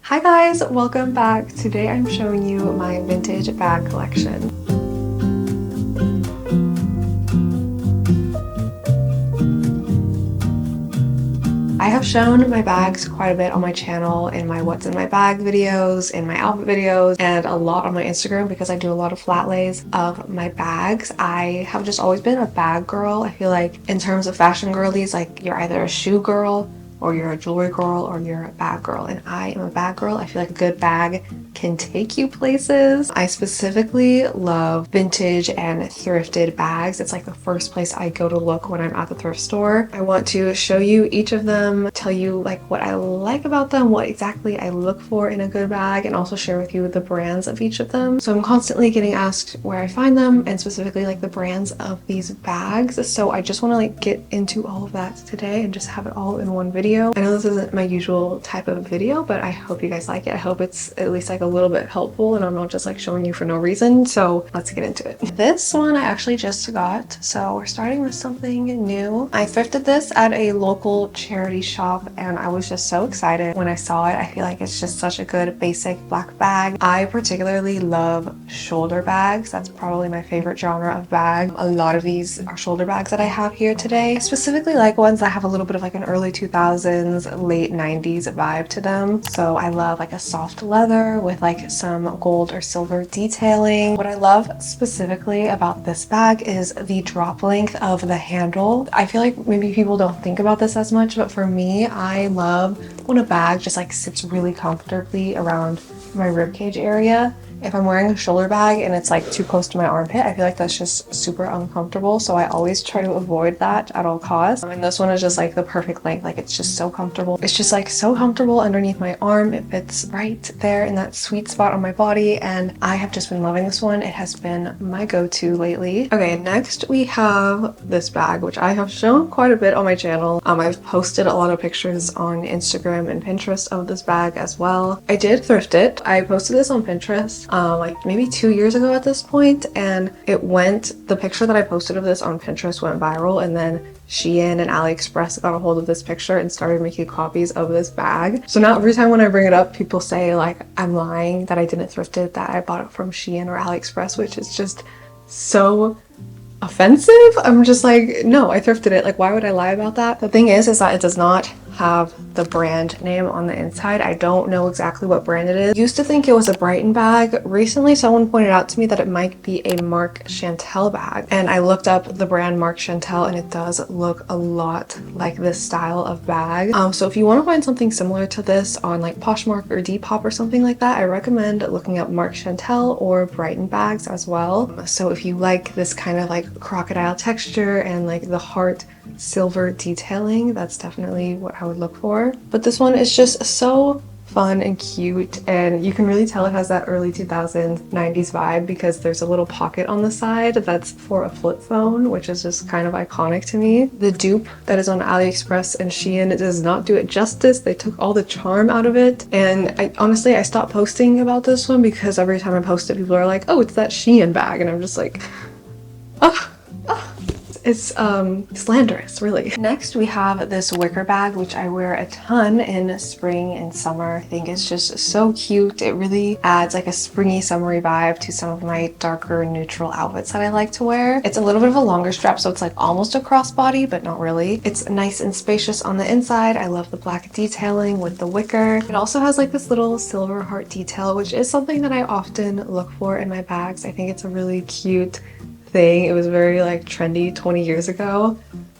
Hi guys, welcome back. Today I'm showing you my vintage bag collection. I have shown my bags quite a bit on my channel, in my what's in my bag videos, in my outfit videos, and a lot on my Instagram because I do a lot of flat lays of my bags. I have just always been a bag girl. I feel like in terms of fashion girlies, like you're either a shoe girl or you're a jewelry girl or you're a bag girl, and I am a bag girl. I feel like a good bag can take you places. I specifically love vintage and thrifted bags. It's like the first place I go to look when I'm at the thrift store. I want to show you each of them, tell you like what I like about them, what exactly I look for in a good bag, and also share with you the brands of each of them. So I'm constantly getting asked where I find them and specifically like the brands of these bags. So I just want to like get into all of that today and just have it all in one video. I know this isn't my usual type of video, but I hope you guys like it. I hope it's at least like a little bit helpful and I'm not just like showing you for no reason. So let's get into it. This one I actually just got, so we're starting with something new. I thrifted this at a local charity shop and I was just so excited when I saw it. I feel like it's just such a good basic black bag. I particularly love shoulder bags. That's probably my favorite genre of bag. A lot of these are shoulder bags that I have here today. I specifically like ones that have a little bit of like an early 2000s, late 90s vibe to them. So I love like a soft leather with like some gold or silver detailing. What I love specifically about this bag is the drop length of the handle. I feel like maybe people don't think about this as much, but for me, I love when a bag just like sits really comfortably around my ribcage area. If I'm wearing a shoulder bag and it's like too close to my armpit, I feel like that's just super uncomfortable. So I always try to avoid that at all costs. And this one is just like the perfect length. Like it's just so comfortable. It's just like so comfortable underneath my arm. It fits right there in that sweet spot on my body. And I have just been loving this one. It has been my go-to lately. Okay, next we have this bag, which I have shown quite a bit on my channel. I've posted a lot of pictures on Instagram and Pinterest of this bag as well. I did thrift it. I posted this on Pinterest like maybe 2 years ago at this point, and the picture that I posted of this on Pinterest went viral, and then Shein and AliExpress got a hold of this picture and started making copies of this bag. So now every time when I bring it up, people say like I'm lying, that I didn't thrift it, that I bought it from Shein or AliExpress, which is just so offensive. I'm just like, no, I thrifted it. Like, why would I lie about that? The thing is that it does not have the brand name on the inside. I don't know exactly what brand it is. Used to think it was a Brighton bag. Recently, someone pointed out to me that it might be a Marc Chantal bag. And I looked up the brand Marc Chantal and it does look a lot like this style of bag. So if you want to find something similar to this on like Poshmark or Depop or something like that, I recommend looking up Marc Chantal or Brighton bags as well. So if you like this kind of like crocodile texture and like the heart silver detailing, that's definitely what I would look for. But this one is just so fun and cute, and you can really tell it has that early 2000s 90s vibe because there's a little pocket on the side that's for a flip phone, which is just kind of iconic to me. The dupe that is on AliExpress and Shein, it does not do it justice. They took all the charm out of it, and I stopped posting about this one because every time I post it, people are like, oh, it's that Shein bag, and I'm just like, oh. It's slanderous, really. Next, we have this wicker bag, which I wear a ton in spring and summer. I think it's just so cute. It really adds like a springy, summery vibe to some of my darker, neutral outfits that I like to wear. It's a little bit of a longer strap, so it's like almost a crossbody, but not really. It's nice and spacious on the inside. I love the black detailing with the wicker. It also has like this little silver heart detail, which is something that I often look for in my bags. I think it's a really cute thing. It was very like trendy 20 years ago,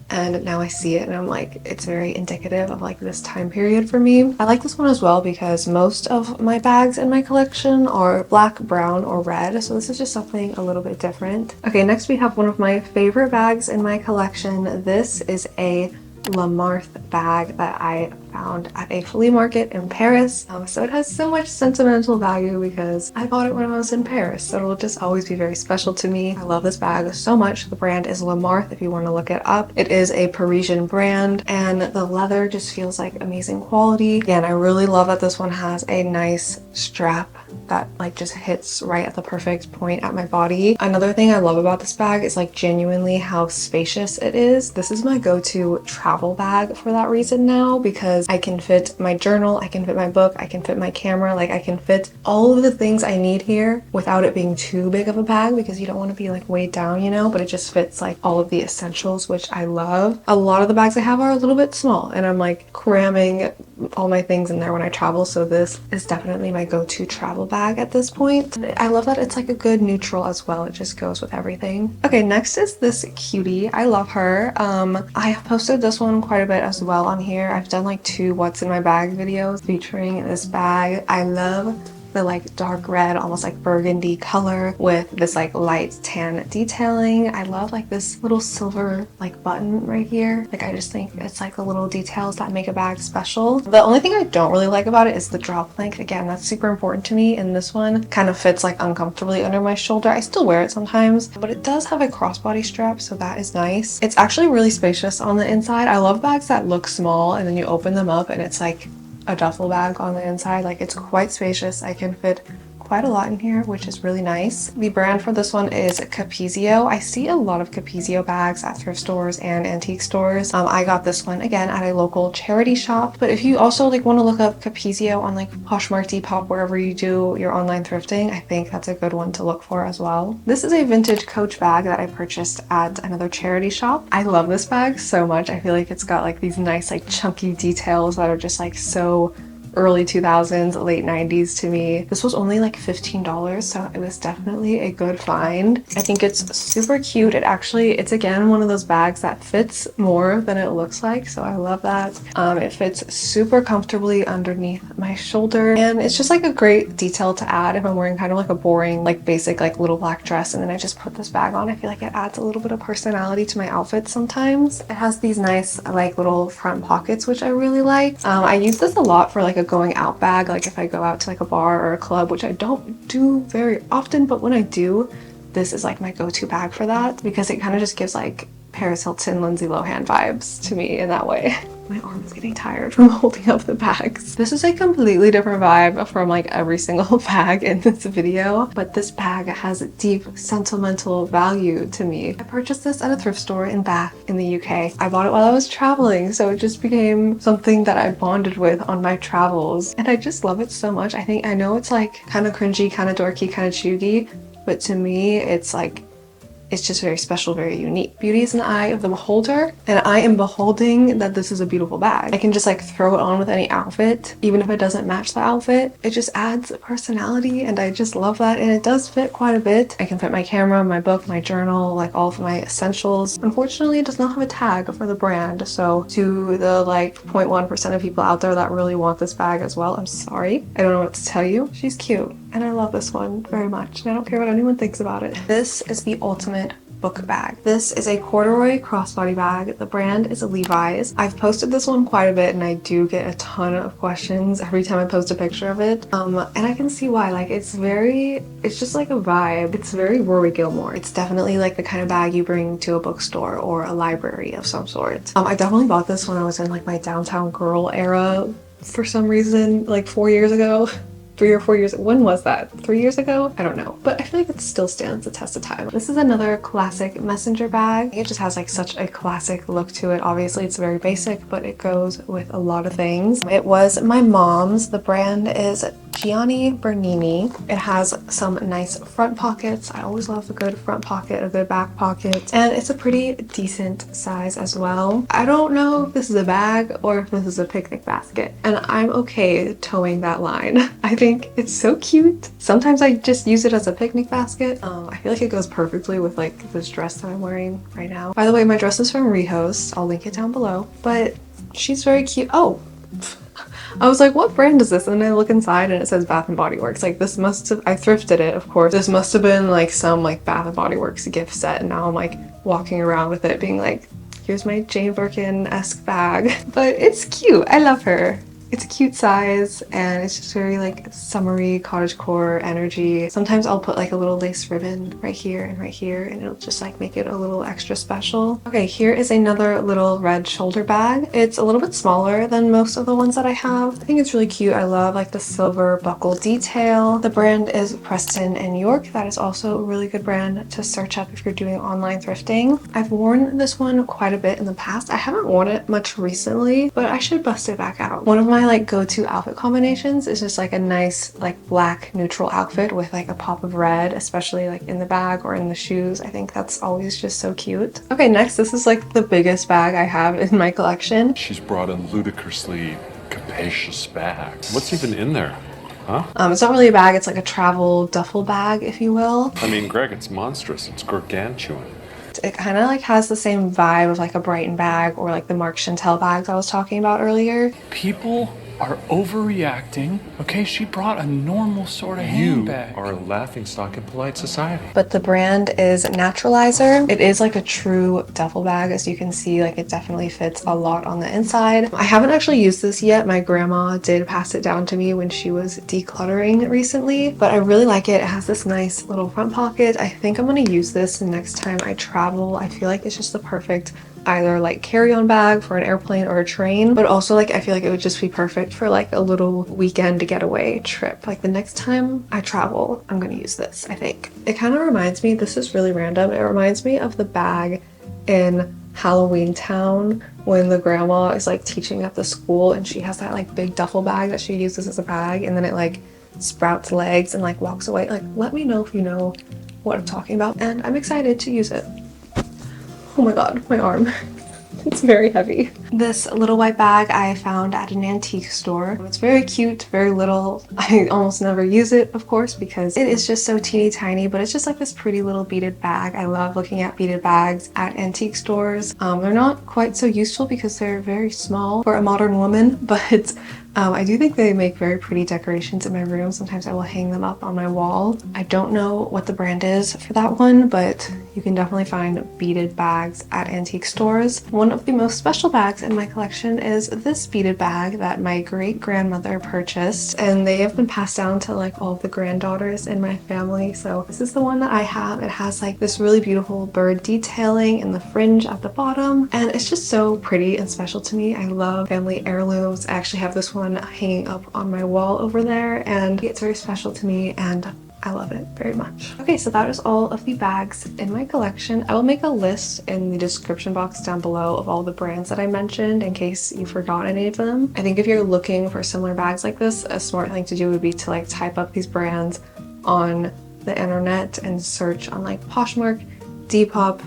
and now I see it and I'm like, it's very indicative of like this time period for me. I like this one as well because most of my bags in my collection are black, brown, or red, so this is just something a little bit different. Okay, next we have one of my favorite bags in my collection. This is a Marthe bag that I found at a flea market in Paris. So it has so much sentimental value because I bought it when I was in Paris, so it'll just always be very special to me. I love this bag so much. The brand is Marthe if you want to look it up. It is a Parisian brand and the leather just feels like amazing quality. And I really love that this one has a nice strap that like just hits right at the perfect point at my body. Another thing I love about this bag is like genuinely how spacious it is. This is my go-to travel bag for that reason now, because because I can fit my journal, I can fit my book, I can fit my camera, like I can fit all of the things I need here without it being too big of a bag, because you don't want to be like weighed down, you know, but it just fits like all of the essentials, which I love. A lot of the bags I have are a little bit small, and I'm like cramming all my things in there when I travel, so this is definitely my go-to travel bag at this point. And I love that it's like a good neutral as well. It just goes with everything. Okay, next is this cutie. I love her. I have posted this one quite a bit as well on here. I've done like 2 what's in my bag videos featuring this bag. I love the like dark red, almost like burgundy color with this like light tan detailing. I love like this little silver like button right here. Like I just think it's like the little details that make a bag special. The only thing I don't really like about it is the drop length. Again, that's super important to me, and this one kind of fits like uncomfortably under my shoulder. I still wear it sometimes, but it does have a crossbody strap, so that is nice. It's actually really spacious on the inside. I love bags that look small and then you open them up and it's like a duffel bag on the inside. Like it's quite spacious. I can fit quite a lot in here, which is really nice. The brand for this one is Capezio. I see a lot of Capezio bags at thrift stores and antique stores. I got this one again at a local charity shop, but if you also like want to look up Capezio on like Poshmark, Depop, wherever you do your online thrifting, I think that's a good one to look for as well. This is a vintage Coach bag that I purchased at another charity shop. I love this bag so much. I feel like it's got like these nice like chunky details that are just like so early 2000s, late 90s to me. This was only like $15, so it was definitely a good find. I think it's super cute. It's again one of those bags that fits more than it looks like, so I love that. It fits super comfortably underneath my shoulder, and it's just like a great detail to add if I'm wearing kind of like a boring, like basic, like little black dress, and then I just put this bag on. I feel like it adds a little bit of personality to my outfit sometimes. It has these nice like little front pockets, which I really like. I use this a lot for like a going out bag, like if I go out to like a bar or a club, which I don't do very often, but when I do, this is like my go-to bag for that, because it kind of just gives like Paris Hilton, Lindsay Lohan vibes to me in that way. My arm is getting tired from holding up the bags. This is a completely different vibe from like every single bag in this video, but this bag has deep sentimental value to me. I purchased this at a thrift store in Bath in the UK. I bought it while I was traveling, so it just became something that I bonded with on my travels, and I just love it so much. I know it's like kind of cringy, kind of dorky, kind of chuggy, but to me it's like it's just very special, very unique. Beauty is an eye of the beholder, and I am beholding that this is a beautiful bag. I can just like throw it on with any outfit, even if it doesn't match the outfit. It just adds personality, and I just love that, and it does fit quite a bit. I can fit my camera, my book, my journal, like all of my essentials. Unfortunately, it does not have a tag for the brand, so to the like 0.1% of people out there that really want this bag as well, I'm sorry. I don't know what to tell you. She's cute, and I love this one very much, and I don't care what anyone thinks about it. This is the ultimate book bag. This is a corduroy crossbody bag. The brand is Levi's. I've posted this one quite a bit, and I do get a ton of questions every time I post a picture of it. And I can see why. Like it's just like a vibe. It's very Rory Gilmore. It's definitely like the kind of bag you bring to a bookstore or a library of some sort. I definitely bought this when I was in like my downtown girl era for some reason, like 4 years ago. 3 or 4 years. When was that? 3 years ago? I don't know. But I feel like it still stands the test of time. This is another classic messenger bag. It just has like such a classic look to it. Obviously it's very basic, but it goes with a lot of things. It was my mom's. The brand is Giana Bernini. It has some nice front pockets. I always love a good front pocket, a good back pocket, and it's a pretty decent size as well. I don't know if this is a bag or if this is a picnic basket, and I'm okay towing that line. I think it's so cute. Sometimes I just use it as a picnic basket. I feel like it goes perfectly with like this dress that I'm wearing right now. By the way, my dress is from Rehost. I'll link it down below, but she's very cute. Oh, I was like, what brand is this? And then I look inside and it says Bath & Body Works. Like this must have, I thrifted it, of course. This must have been like some like Bath & Body Works gift set, and now I'm like walking around with it being like, here's my Jane Birkin-esque bag. But it's cute. I love her. It's a cute size and it's just very like summery cottagecore energy. Sometimes I'll put like a little lace ribbon right here and it'll just like make it a little extra special. Okay, here is another little red shoulder bag. It's a little bit smaller than most of the ones that I have. I think it's really cute. I love like the silver buckle detail. The brand is Preston York. That is also a really good brand to search up if you're doing online thrifting. I've worn this one quite a bit in the past. I haven't worn it much recently, but I should bust it back out. One of my like go-to outfit combinations is just like a nice like black neutral outfit with like a pop of red, especially like in the bag or in the shoes. I think that's always just so cute. Okay, next, this is like the biggest bag I have in my collection. She's brought a ludicrously capacious bag. What's even in there? Huh? It's not really a bag, it's like a travel duffel bag, if you will. I mean, Greg, it's monstrous. It's gargantuan. It kind of like has the same vibe of like a Brighton bag or like the Marc Chantal bags I was talking about earlier. People are overreacting. Okay, she brought a normal sort of handbag. You are a laughingstock in polite society. But the brand is Naturalizer. It is like a true duffel bag. As you can see, like it definitely fits a lot on the inside. I haven't actually used this yet. My grandma did pass it down to me when she was decluttering recently, but I really like it. It has this nice little front pocket. I think I'm gonna use this the next time I travel. I feel like it's just the perfect either like carry-on bag for an airplane or a train, but also like I feel like it would just be perfect for like a little weekend getaway trip. Like the next time I travel, I'm gonna use this, I think. It kind of reminds me, this is really random, it reminds me of the bag in Halloween Town when the grandma is like teaching at the school and she has that like big duffel bag that she uses as a bag and then it like sprouts legs and like walks away. Like let me know if you know what I'm talking about, and I'm excited to use it. Oh my god, my arm. It's very heavy. This little white bag I found at an antique store. It's very cute, very little. I almost never use it, of course, because it is just so teeny tiny, but it's just like this pretty little beaded bag. I love looking at beaded bags at antique stores. They're not quite so useful because they're very small for a modern woman, but I do think they make very pretty decorations in my room. Sometimes I will hang them up on my wall. I don't know what the brand is for that one, but you can definitely find beaded bags at antique stores. One of the most special bags in my collection is this beaded bag that my great-grandmother purchased, and they have been passed down to like all of the granddaughters in my family. So this is the one that I have. It has like this really beautiful bird detailing in the fringe at the bottom, and it's just so pretty and special to me. I love family heirlooms. I actually have this one hanging up on my wall over there, and it's very special to me and I love it very much. Okay, so that is all of the bags in my collection. I will make a list in the description box down below of all the brands that I mentioned in case you forgot any of them. I think if you're looking for similar bags like this, a smart thing to do would be to like type up these brands on the internet and search on like Poshmark, Depop,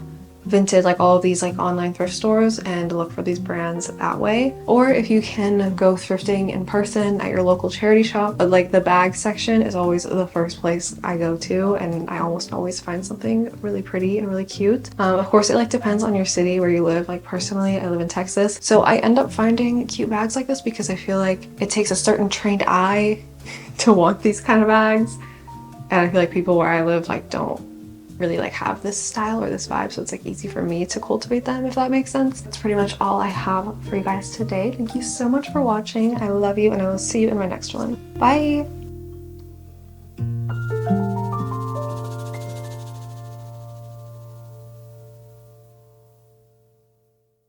Vinted, like all of these like online thrift stores, and look for these brands that way. Or if you can go thrifting in person at your local charity shop, but like the bag section is always the first place I go to, and I almost always find something really pretty and really cute. Of course it like depends on your city where you live. Like personally I live in Texas, so I end up finding cute bags like this because I feel like it takes a certain trained eye to want these kind of bags, and I feel like people where I live like don't really like have this style or this vibe, so it's like easy for me to cultivate them, if that makes sense. That's pretty much all I have for you guys today. Thank you so much for watching. I love you, and I will see you in my next one. Bye!